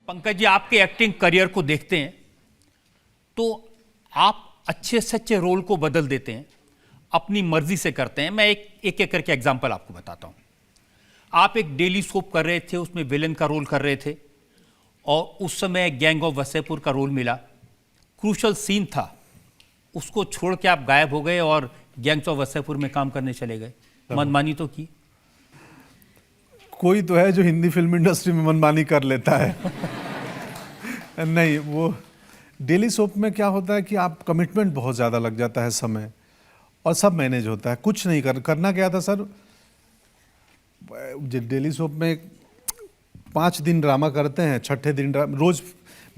पंकज जी, आपके acting career को देखते हैं तो आप अच्छे से अच्छे रोल को बदल देते हैं, अपनी मर्जी से करते हैं। मैं एक एक करके एग्जांपल आपको बताता हूं। आप एक डेली सोप कर रहे थे, उसमें विलेन का रोल कर रहे थे और उस समय गैंग ऑफ वसेपुर का रोल मिला, क्रूशल सीन था, उसको छोड़ के आप गायब हो गए और गैंग्स ऑफ वसेपुर में काम करने चले गए। मनमानी तो की? कोई तो है जो हिंदी फिल्म इंडस्ट्री में मनमानी कर लेता है। नहीं, वो डेली सोप में क्या होता है कि आप कमिटमेंट बहुत ज़्यादा लग जाता है समय, और सब मैनेज होता है। कुछ नहीं करना क्या था सर, डेली सोप में 5 दिन ड्रामा करते हैं, छठे दिन रोज़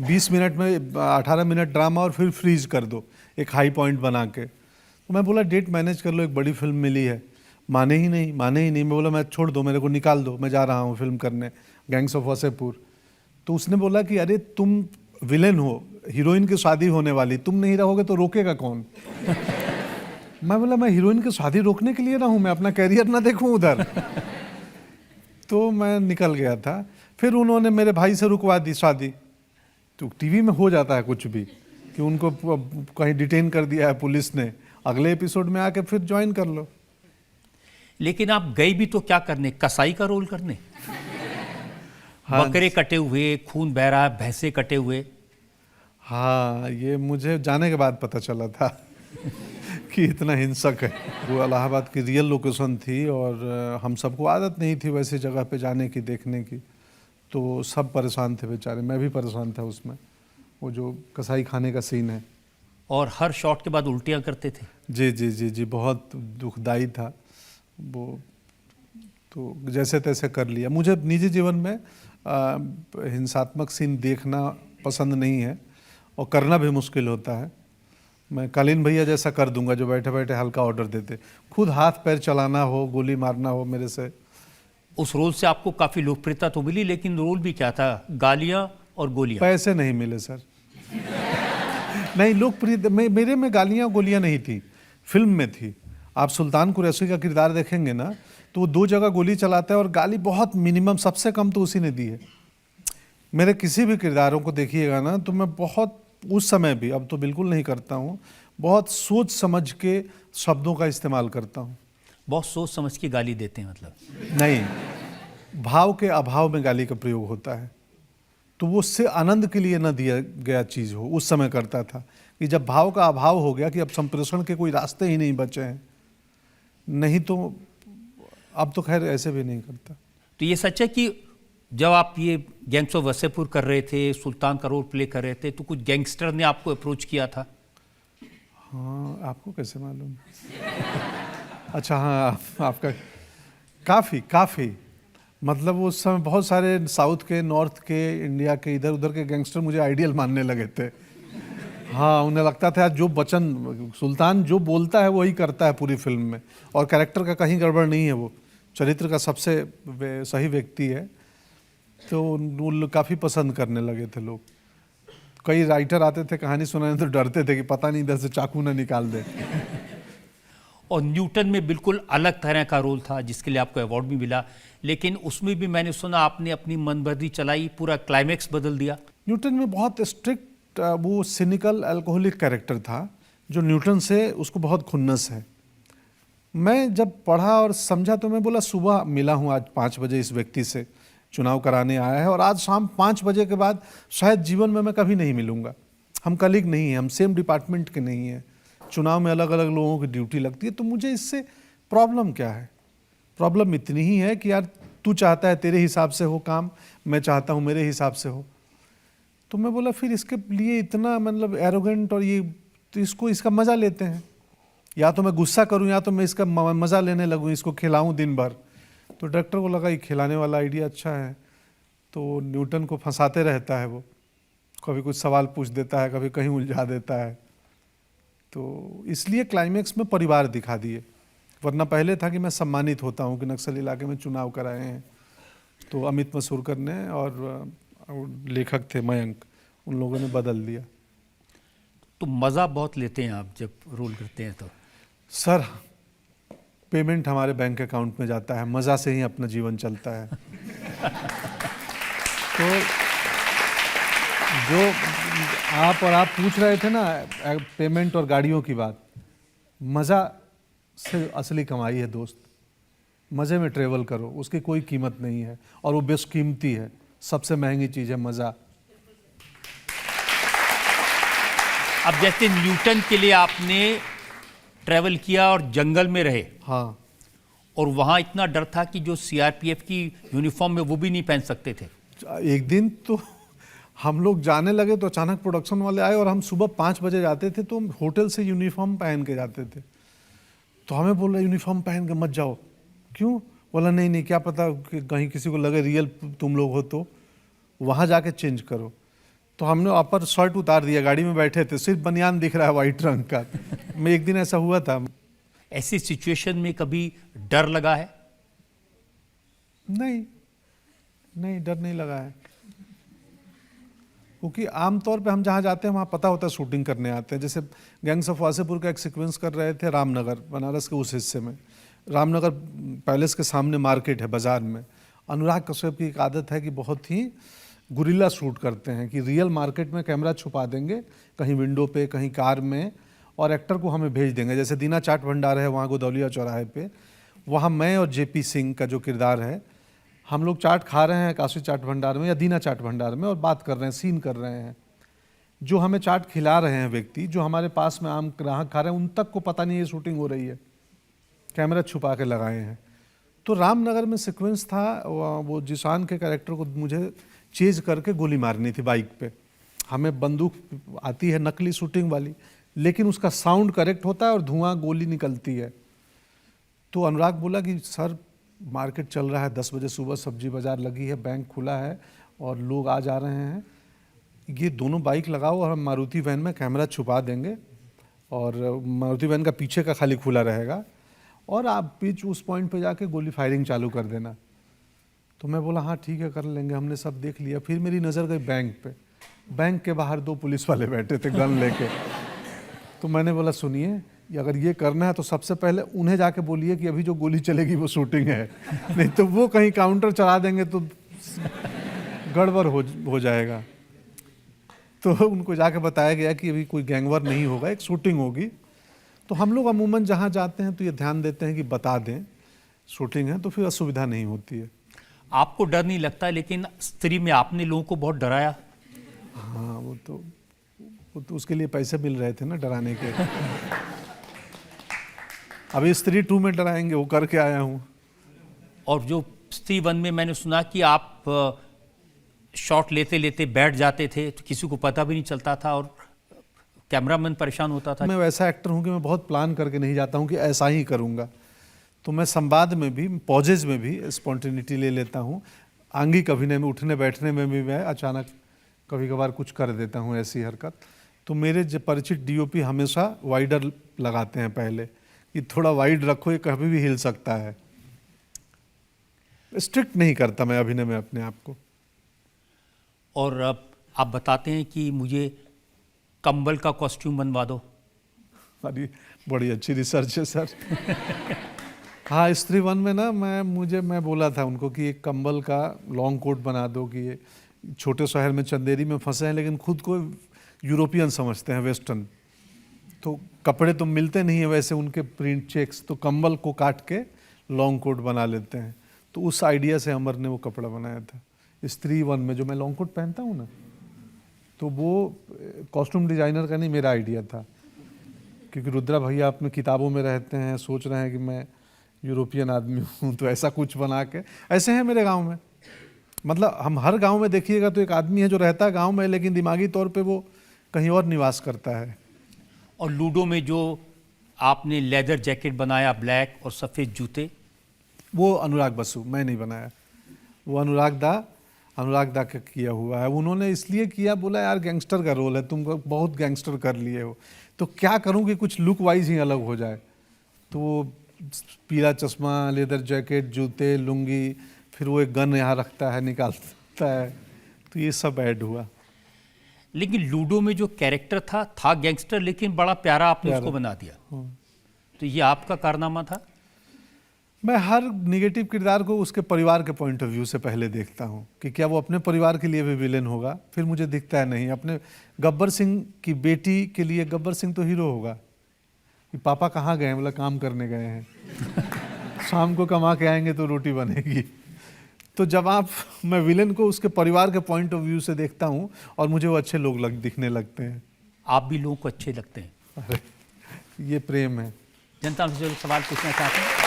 20 मिनट में 18 मिनट ड्रामा और फिर फ्रीज कर दो एक हाई पॉइंट बना के। तो मैं बोला डेट मैनेज कर लो, एक बड़ी फिल्म मिली है। माने ही नहीं। मैं बोला मैं छोड़ दो, मेरे को निकाल दो, मैं जा रहा हूँ फिल्म करने गैंग्स ऑफ वसेपुर। तो उसने बोला कि अरे तुम विलेन हो, हीरोइन की शादी होने वाली, तुम नहीं रहोगे तो रोकेगा कौन? मैं बोला मैं हीरोइन की शादी रोकने के लिए रहूं, मैं अपना कैरियर ना देखूं उधर। तो मैं निकल गया था। फिर उन्होंने मेरे भाई से रुकवा दी शादी। तो टीवी में हो जाता है कुछ भी, कि उनको कहीं डिटेन कर दिया है पुलिस ने, अगले एपिसोड में आके फिर ज्वाइन कर लो। लेकिन आप गए भी तो क्या करने, कसाई का रोल करने? हाँ, बकरे कटे हुए, खून बह रहा, भैंसे कटे हुए। हाँ, ये मुझे जाने के बाद पता चला था कि इतना हिंसक है। वो इलाहाबाद की रियल लोकेशन थी और हम सबको आदत नहीं थी वैसी जगह पे जाने की, देखने की। तो सब परेशान थे बेचारे, मैं भी परेशान था उसमें। वो जो कसाई खाने का सीन है, और हर शॉट के बाद उल्टियां करते थे। जी जी जी जी, बहुत दुखदाई था वो। तो जैसे तैसे कर लिया। मुझे निजी जीवन में हिंसात्मक सीन देखना पसंद नहीं है और करना भी मुश्किल होता है। मैं कालीन भैया जैसा कर दूंगा जो बैठे बैठे हल्का ऑर्डर देते, खुद हाथ पैर चलाना हो, गोली मारना हो मेरे से। उस रोल से आपको काफी लोकप्रियता तो मिली, लेकिन रोल भी क्या था, गालियां और गोलियां। पैसे नहीं मिले सर। नहीं, लोकप्रिय मेरे में गालियां गोलियां नहीं थी, फिल्म में थी। आप सुल्तान कुरैशी का किरदार देखेंगे ना, तो वो 2 जगह गोली चलाता है और गाली बहुत मिनिमम, सबसे कम तो उसी ने दी है। मेरे किसी भी किरदारों को देखिएगा ना, तो मैं बहुत, उस समय भी, अब तो बिल्कुल नहीं करता हूँ, बहुत सोच समझ के शब्दों का इस्तेमाल करता हूँ। बहुत सोच समझ के गाली देते हैं मतलब? नहीं, भाव के अभाव में गाली का प्रयोग होता है। तो वो उससे आनंद के लिए न दिया गया चीज़ हो, उस समय करता था। कि जब भाव का अभाव हो गया कि अब संप्रेषण के कोई रास्ते ही नहीं बचे हैं, नहीं तो अब तो खैर ऐसे भी नहीं करता। तो ये सच है कि जब आप ये गैंग्स ऑफ वसेपुर कर रहे थे, सुल्तान का रोल प्ले कर रहे थे, तो कुछ गैंगस्टर ने आपको अप्रोच किया था? हाँ, आपको कैसे मालूम? अच्छा, हाँ, आपका काफ़ी मतलब उस समय बहुत सारे साउथ के, नॉर्थ के, इंडिया के इधर उधर के गैंगस्टर मुझे आइडियल मानने लगे थे। हाँ, उन्हें लगता था जो बच्चन सुल्तान जो बोलता है वही करता है पूरी फिल्म में, और कैरेक्टर का कहीं गड़बड़ नहीं है, वो चरित्र का सबसे सही व्यक्ति है। तो वो काफ़ी पसंद करने लगे थे लोग। कई राइटर आते थे कहानी सुनाने, तो डरते थे कि पता नहीं इधर से चाकू ना निकाल दे। और न्यूटन में बिल्कुल अलग तरह का रोल था जिसके लिए आपको अवार्ड भी मिला, लेकिन उसमें भी मैंने सुना आपने अपनी मनमर्जी चलाई, पूरा क्लाइमैक्स बदल दिया। न्यूटन में बहुत स्ट्रिक्ट, वो सिनिकल अल्कोहलिक कैरेक्टर था जो न्यूटन से उसको बहुत खुन्नस है। मैं जब पढ़ा और समझा तो मैं बोला सुबह मिला हूँ आज 5 बजे इस व्यक्ति से, चुनाव कराने आया है, और आज शाम 5 बजे के बाद शायद जीवन में मैं कभी नहीं मिलूँगा। हम कलीग नहीं हैं, हम सेम डिपार्टमेंट के नहीं हैं, चुनाव में अलग अलग लोगों की ड्यूटी लगती है। तो मुझे इससे प्रॉब्लम क्या है? प्रॉब्लम इतनी ही है कि यार तू चाहता है तेरे हिसाब से हो काम, मैं चाहता हूँ मेरे हिसाब से हो। तो मैं बोला फिर इसके लिए इतना मतलब एरोगेंट, और ये तो इसका मज़ा लेते हैं। या तो मैं गुस्सा करूँ या तो मैं इसका मज़ा लेने लगूँ, इसको खिलाऊँ दिन भर। तो डायरेक्टर को लगा ये खिलाने वाला आइडिया अच्छा है, तो न्यूटन को फंसाते रहता है वो, कभी कुछ सवाल पूछ देता है, कभी कहीं उलझा देता है। तो इसलिए क्लाइमैक्स में परिवार दिखा दिए, वरना पहले था कि मैं सम्मानित होता हूँ कि नक्सल इलाके में चुनाव कराए हैं। तो अमित मसूरकर ने और लेखक थे मयंक, उन लोगों ने बदल दिया। तो मज़ा बहुत लेते हैं आप जब रोल करते हैं? तो सर पेमेंट हमारे बैंक अकाउंट में जाता है, मज़ा से ही अपना जीवन चलता है। तो जो आप पूछ रहे थे ना पेमेंट और गाड़ियों की बात, मज़ा से असली कमाई है दोस्त। मज़े में ट्रेवल करो, उसकी कोई कीमत नहीं है और वो बेशकीमती है। सबसे महंगी चीज़ है मज़ा। अब जैसे न्यूटन के लिए आपने ट्रेवल किया और जंगल में रहे, हाँ, और वहाँ इतना डर था कि जो सीआरपीएफ की यूनिफॉर्म में वो भी नहीं पहन सकते थे। एक दिन तो हम लोग जाने लगे तो अचानक प्रोडक्शन वाले आए और हम सुबह 5 बजे जाते थे तो हम होटल से यूनिफॉर्म पहन के जाते थे। तो हमें बोल रहे यूनिफॉर्म पहन के मत जाओ। क्यों? बोला नहीं नहीं, क्या पता कि कहीं किसी को लगे रियल तुम लोग हो, तो वहाँ जाके चेंज करो। तो हमने अपर शर्ट उतार दिया, गाड़ी में बैठे थे, सिर्फ बनियान दिख रहा है वाइट रंग का। मैं एक दिन ऐसा हुआ था। ऐसी सिचुएशन में कभी डर लगा है? नहीं नहीं, डर नहीं लगा है, क्योंकि आमतौर पे हम जहाँ जाते हैं वहाँ पता होता है शूटिंग करने आते हैं। जैसे गैंग्स ऑफ वासेपुर का एक सीक्वेंस कर रहे थे रामनगर, बनारस के उस हिस्से में। रामनगर पैलेस के सामने मार्केट है, बाजार में। अनुराग कश्यप की एक आदत है कि बहुत ही गुरिल्ला शूट करते हैं, कि रियल मार्केट में कैमरा छुपा देंगे कहीं विंडो पे, कहीं कार में, और एक्टर को हमें भेज देंगे। जैसे दीना चाट भंडार है वहाँ गोदौलिया चौराहे पे, वहाँ मैं और जेपी सिंह का जो किरदार है, हम लोग चाट खा रहे हैं काशी चाट भंडार में या दीना चाट भंडार में, और बात कर रहे हैं, सीन कर रहे हैं। जो हमें चाट खिला रहे हैं व्यक्ति, जो हमारे पास में आम ग्राहक खा रहे हैं, उन तक को पता नहीं ये शूटिंग हो रही है, कैमरा छुपा के लगाए हैं। तो रामनगर में सीक्वेंस था, वो जिशान के कैरेक्टर को मुझे चेज करके गोली मारनी थी बाइक पे। हमें बंदूक आती है नकली शूटिंग वाली, लेकिन उसका साउंड करेक्ट होता है और धुआं गोली निकलती है। तो अनुराग बोला कि सर मार्केट चल रहा है, 10 बजे सुबह सब्जी बाज़ार लगी है, बैंक खुला है और लोग आ जा रहे हैं, ये दोनों बाइक लगाओ और हम मारुति वैन में कैमरा छुपा देंगे और मारुति वैन का पीछे का खाली खुला रहेगा, और आप बीच उस पॉइंट पे जाके गोली फायरिंग चालू कर देना। तो मैं बोला हाँ ठीक है कर लेंगे, हमने सब देख लिया। फिर मेरी नज़र गई बैंक पे। बैंक के बाहर 2 पुलिस वाले बैठे थे गन लेके। तो मैंने बोला सुनिए, अगर ये करना है तो सबसे पहले उन्हें जाके बोलिए कि अभी जो गोली चलेगी वो शूटिंग है, नहीं तो वो कहीं काउंटर चला देंगे तो गड़बड़ हो जाएगा। तो उनको जाके बताया गया कि अभी कोई गैंगवार नहीं होगा, एक शूटिंग होगी। तो हम लोग अमूमन जहाँ जाते हैं तो ये ध्यान देते हैं कि बता दें शूटिंग है, तो फिर असुविधा नहीं होती है। आपको डर नहीं लगता, लेकिन स्त्री में आपने लोगों को बहुत डराया। हाँ, वो तो उसके लिए पैसे मिल रहे थे ना डराने के। अभी स्त्री 2 में डराएंगे, वो करके आया हूँ। और जो स्त्री 1 में मैंने सुना कि आप शॉट लेते लेते बैठ जाते थे तो किसी को पता भी नहीं चलता था और कैमरामैन परेशान होता था। मैं वैसा एक्टर हूँ कि मैं बहुत प्लान करके नहीं जाता हूँ कि ऐसा ही करूँगा। तो मैं संवाद में भी, पॉजेज में भी स्पॉन्टेनिटी ले लेता हूँ। आंगिक अभिनय में, उठने बैठने में भी मैं अचानक कभी कभार कुछ कर देता हूँ ऐसी हरकत। तो मेरे जो परिचित डीओपी हमेशा वाइडर लगाते हैं पहले, कि थोड़ा वाइड रखो, ये कभी भी हिल सकता है। स्ट्रिक्ट नहीं करता मैं अभिनय में अपने आप को। और आप बताते हैं कि मुझे कंबल का कॉस्ट्यूम बनवा दो। अरे बड़ी अच्छी रिसर्च है सर। हाँ, स्त्री 1 में ना मैं बोला था उनको कि एक कंबल का लॉन्ग कोट बना दो, कि ये छोटे शहर में चंदेरी में फंसे हैं लेकिन खुद को यूरोपियन समझते हैं, वेस्टर्न। तो कपड़े तो मिलते नहीं है वैसे उनके प्रिंट चेक्स, तो कंबल को काट के लॉन्ग कोट बना लेते हैं। तो उस आइडिया से अमर ने वो कपड़ा बनाया था। स्त्री 1 में जो मैं लॉन्ग कोट पहनता हूँ ना, तो वो कॉस्ट्यूम डिजाइनर का नहीं, मेरा आइडिया था। क्योंकि रुद्रा भैया अपने किताबों में रहते हैं, सोच रहे हैं कि मैं यूरोपियन आदमी हूँ, तो ऐसा कुछ बना के। ऐसे हैं मेरे गांव में, मतलब हम हर गांव में देखिएगा तो एक आदमी है जो रहता है गांव में, लेकिन दिमागी तौर पे वो कहीं और निवास करता है। और लूडो में जो आपने लेदर जैकेट बनाया, ब्लैक और सफ़ेद जूते, वो अनुराग बसु, मैं नहीं बनाया, वो अनुराग दा का किया हुआ है। उन्होंने इसलिए किया, बोला यार गैंगस्टर का रोल है, तुम बहुत गैंगस्टर कर लिए हो, तो क्या करूं कि कुछ लुक वाइज ही अलग हो जाए। तो वो पीला चश्मा, लेदर जैकेट, जूते, लुंगी, फिर वो एक गन यहाँ रखता है, निकालता है, तो ये सब ऐड हुआ। लेकिन लूडो में जो कैरेक्टर था गैंगस्टर, लेकिन बड़ा प्यारा आपने उसको बना दिया। तो ये आपका कारनामा था? मैं हर निगेटिव किरदार को उसके परिवार के पॉइंट ऑफ व्यू से पहले देखता हूँ कि क्या वो अपने परिवार के लिए भी विलेन होगा। फिर मुझे दिखता है नहीं, अपने गब्बर सिंह की बेटी के लिए गब्बर सिंह तो हीरो होगा कि पापा कहाँ गए हैं, बोला काम करने गए हैं शाम को कमा के आएंगे तो रोटी बनेगी। तो जब मैं विलेन को उसके परिवार के पॉइंट ऑफ व्यू से देखता हूँ और मुझे वो अच्छे लोग दिखने लगते हैं। आप भी लोगों को अच्छे लगते हैं। अरे ये प्रेम है। जनता से जो सवाल पूछना चाहते हैं।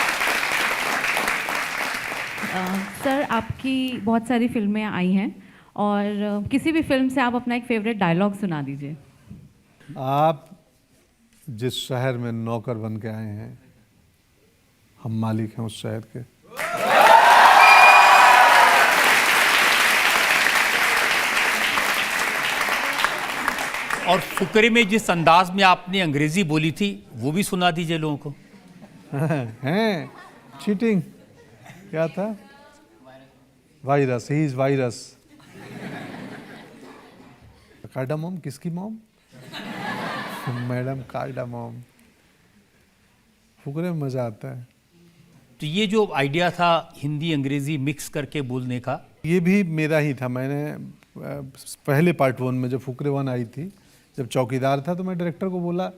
सर, आपकी बहुत सारी फिल्में आई हैं और किसी भी फिल्म से आप अपना एक फेवरेट डायलॉग सुना दीजिए। आप जिस शहर में नौकर बन के आए हैं, हम मालिक हैं उस शहर के। और फुकरे में जिस अंदाज में आपने अंग्रेजी बोली थी वो भी सुना दीजिए लोगों को। हैं चीटिंग क्या था? Virus, he is virus. Cardamom किसकी मॉम? मैडम कार्डामोम। फुकरे में मजा आता है। तो ये जो आइडिया था हिंदी अंग्रेजी मिक्स करके बोलने का, ये भी मेरा ही था। मैंने पहले पार्ट 1 में जब फुकरे 1 आई थी, जब चौकीदार था, तो मैं डायरेक्टर को बोला,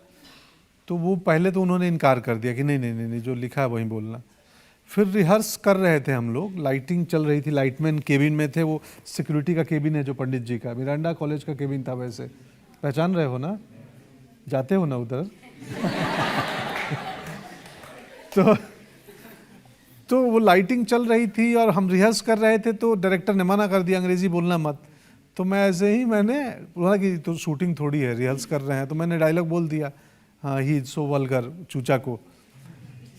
तो वो पहले तो उन्होंने इनकार कर दिया कि नहीं नहीं नहीं, नहीं जो लिखा है वही बोलना। फिर रिहर्स कर रहे थे हम लोग, लाइटिंग चल रही थी, लाइटमैन केबिन में थे। वो सिक्योरिटी का केबिन है जो पंडित जी का, मिरांडा कॉलेज का केबिन था। वैसे पहचान रहे हो ना, जाते हो ना उधर तो वो लाइटिंग चल रही थी और हम रिहर्स कर रहे थे, तो डायरेक्टर ने मना कर दिया अंग्रेजी बोलना मत। तो मैं ऐसे ही मैंने बोला कि तो शूटिंग थोड़ी है, रिहर्स कर रहे हैं, तो मैंने डायलॉग बोल दिया, हाँ ही सो वल्गर, चूचा को।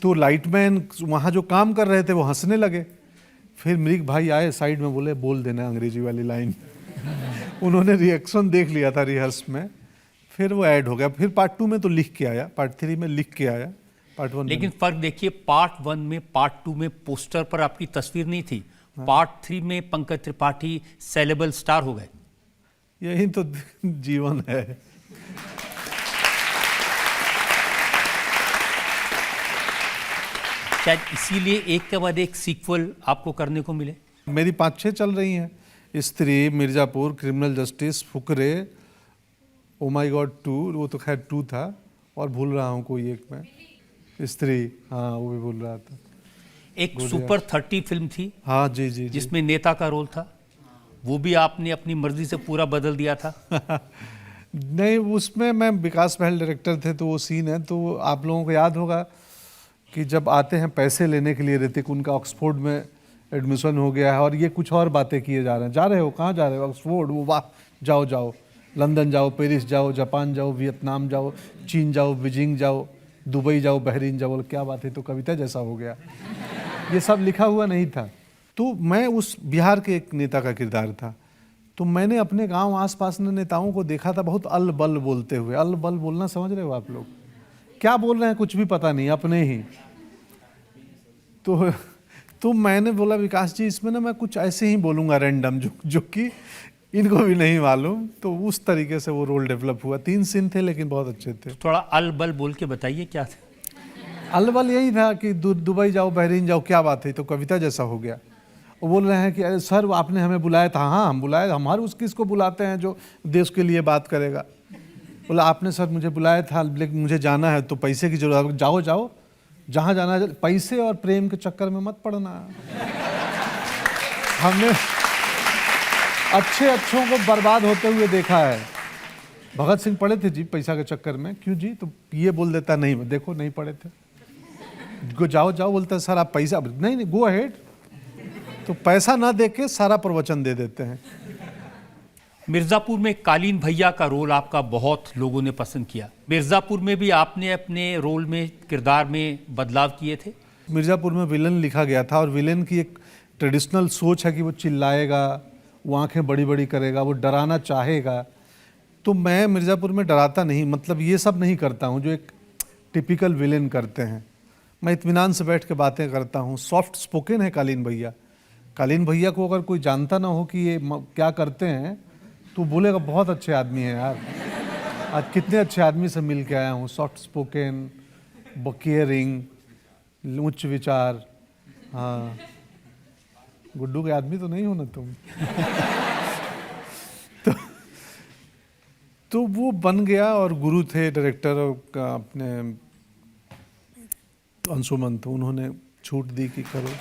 तो लाइटमैन वहाँ जो काम कर रहे थे वो हंसने लगे। फिर मृग भाई आए साइड में, बोले बोल देना अंग्रेजी वाली लाइन उन्होंने रिएक्शन देख लिया था रिहर्स में, फिर वो ऐड हो गया। फिर पार्ट 2 में तो लिख के आया, पार्ट 3 में लिख के आया, पार्ट 1 लेकिन फर्क देखिए, पार्ट 1 में पार्ट 2 में पोस्टर पर आपकी तस्वीर नहीं थी। पार्ट 3 में पंकज त्रिपाठी सेलेबल स्टार हो गए। यही तो जीवन है। शायद इसीलिए एक के बाद एक सीक्वल आपको करने को मिले। मेरी 5-6 चल रही हैं, स्त्री, Mirzapur, criminal justice, Fukrey, oh my God 2, वो तो खैर 2 था, और भूल रहा हूँ कोई एक में, स्त्री, हाँ वो भी भूल रहा था। एक सुपर 30 फिल्म थी, हाँ जी जी, जिसमें नेता का रोल था, वो भी आपने अपनी मर्जी से पूरा बदल दिया था। नहीं, उसमें मैं विकास बहल डायरेक्टर थे, तो वो सीन है, तो आप लोगों को याद होगा कि जब आते हैं पैसे लेने के लिए ऋतिक, उनका ऑक्सफोर्ड में एडमिशन हो गया है और ये कुछ और बातें किए जा रहे हैं। जा रहे हो, कहाँ जा रहे हो? ऑक्सफोर्ड। वो वाह, जाओ जाओ, लंदन जाओ, पेरिस जाओ, जापान जाओ, वियतनाम जाओ, चीन जाओ, बीजिंग जाओ, दुबई जाओ, बहरीन जाओ। क्या बात है, तो कविता जैसा हो गया। ये सब लिखा हुआ नहीं था। तो मैं उस बिहार के एक नेता का किरदार था, तो मैंने अपने गांव आसपास के नेताओं को देखा था बहुत अल बल बोलते हुए। अल बल बोलना समझ रहे हो आप लोग? क्या बोल रहे हैं कुछ भी पता नहीं, अपने ही। तो मैंने बोला विकास जी, इसमें ना मैं कुछ ऐसे ही बोलूँगा रैंडम, जो कि इनको भी नहीं मालूम। तो उस तरीके से वो रोल डेवलप हुआ। 3 सीन थे लेकिन बहुत अच्छे थे। थोड़ा अल बल बोल के बताइए क्या थे। अल बल यही था कि दुबई जाओ, बहरीन जाओ, क्या बात है, तो कविता जैसा हो गया। वो बोल रहे हैं कि अरे सर आपने हमें बुलाया था। हाँ हम बुलाए, हमारे उस किसको बुलाते हैं जो देश के लिए बात करेगा। बोला आपने सर मुझे बुलाया था, लेकिन मुझे जाना है, तो पैसे की जरूरत है। जाओ जाओ, जहाँ जाना है। पैसे और प्रेम के चक्कर में मत पड़ना। हमने अच्छों को बर्बाद होते हुए देखा है। भगत सिंह पढ़े थे जी पैसा के चक्कर में। क्यों जी? तो ये बोल देता नहीं, देखो नहीं पढ़े थे। जाओ जाओ बोलता है सर आप पैसा, नहीं गो अहेड। तो पैसा ना दे के सारा प्रवचन दे देते हैं। मिर्जापुर में कालीन भैया का रोल आपका बहुत लोगों ने पसंद किया। मिर्जापुर में भी आपने अपने रोल में, किरदार में बदलाव किए थे। मिर्जापुर में विलन लिखा गया था और विलन की एक ट्रेडिशनल सोच है कि वो चिल्लाएगा, वो आंखें बड़ी बड़ी करेगा, वो डराना चाहेगा। तो मैं मिर्जापुर में डराता नहीं, मतलब ये सब नहीं करता हूँ जो एक टिपिकल विलेन करते हैं। मैं इत्मीनान से बैठ के बातें करता हूँ। सॉफ्ट स्पोकन है कालीन भैया। कालीन भैया को अगर कोई जानता ना हो कि ये क्या करते हैं, तो बोलेगा बहुत अच्छे आदमी हैं यार। आज कितने अच्छे आदमी से मिल के आया हूँ। सॉफ्ट स्पोकन, केयरिंग, उच्च विचार, हाँ, गुड्डू के आदमी तो नहीं हो ना तुम। तो वो बन गया, और गुरु थे डायरेक्टर का अपने अंशुमन, तो उन्होंने छूट दी कि करो।